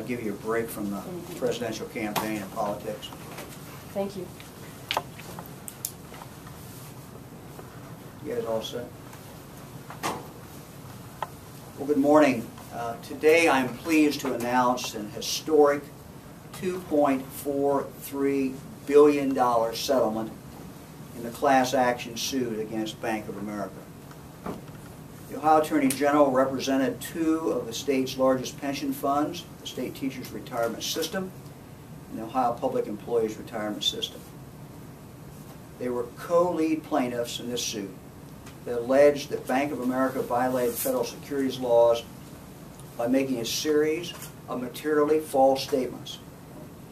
give you a break from the presidential campaign and politics. Thank you. You guys all set? Well, good morning. Today I'm pleased to announce an historic $2.43 billion settlement in the class action suit against Bank of America. The Ohio Attorney General represented two of the state's largest pension funds, the State Teachers Retirement System and the Ohio Public Employees Retirement System. They were co-lead plaintiffs in this suit that alleged that Bank of America violated federal securities laws by making a series of materially false statements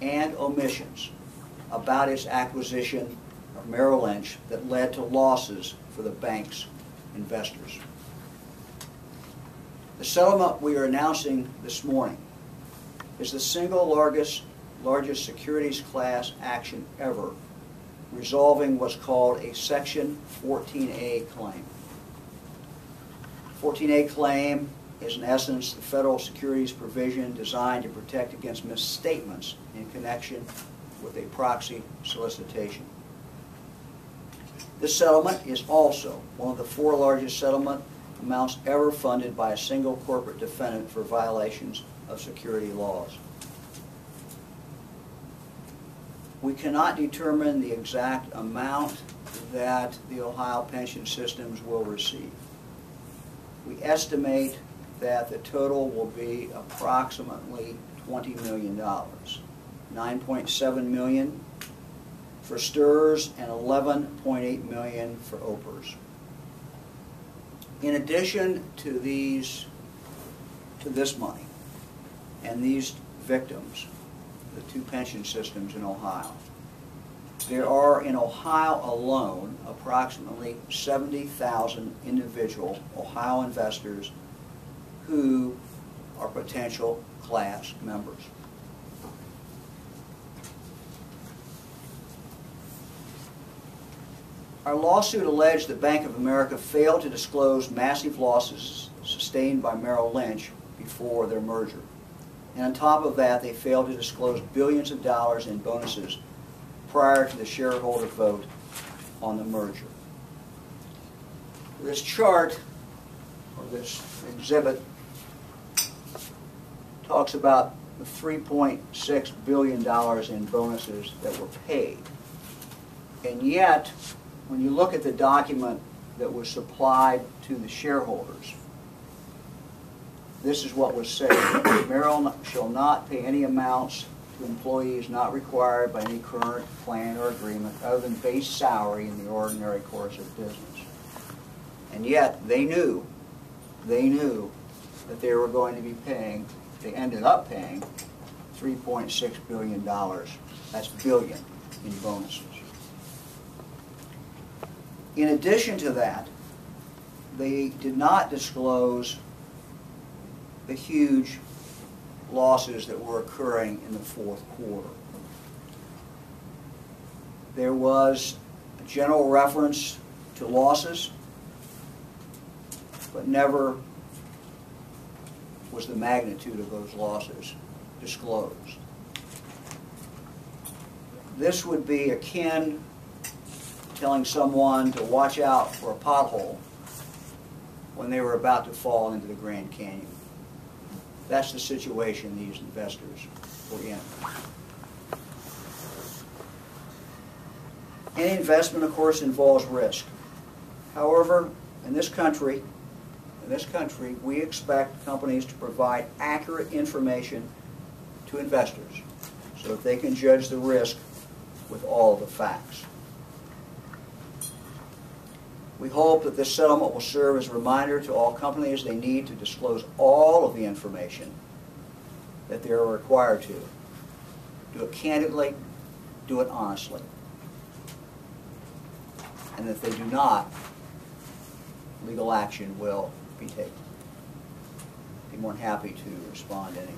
and omissions about its acquisition of Merrill Lynch that led to losses for the bank's investors. The settlement we are announcing this morning is the single largest securities class action ever, resolving what's called a Section 14A claim. 14A claim is in essence the federal securities provision designed to protect against misstatements in connection with a proxy solicitation. This settlement is also one of the four largest settlement amounts ever funded by a single corporate defendant for violations of security laws. We cannot determine the exact amount that the Ohio pension systems will receive. We estimate that the total will be approximately $20 million, $9.7 million for STRS and $11.8 million for OPRs. In addition to this money and these victims, the two pension systems in Ohio, there are in Ohio alone approximately 70,000 individual Ohio investors who are potential class members. Our lawsuit alleged that Bank of America failed to disclose massive losses sustained by Merrill Lynch before their merger. And on top of that, they failed to disclose billions of dollars in bonuses prior to the shareholder vote on the merger. This chart, or this exhibit, talks about the $3.6 billion in bonuses that were paid. And yet, when you look at the document that was supplied to the shareholders, this is what was said. Merrill shall not pay any amounts to employees not required by any current plan or agreement other than base salary in the ordinary course of business. And yet they knew that they were going to be paying, they ended up paying $3.6 billion. That's billion in bonuses. In addition to that, they did not disclose the huge losses that were occurring in the fourth quarter. There was a general reference to losses, but never was the magnitude of those losses disclosed. This would be akin to telling someone to watch out for a pothole when they were about to fall into the Grand Canyon. That's the situation these investors were in. Any investment, of course, involves risk. However, in this country, we expect companies to provide accurate information to investors so that they can judge the risk with all the facts. We hope that this settlement will serve as a reminder to all companies they need to disclose all of the information that they are required to. Do it candidly, do it honestly. And if they do not, legal action will be taken. I'd be more than happy to respond to any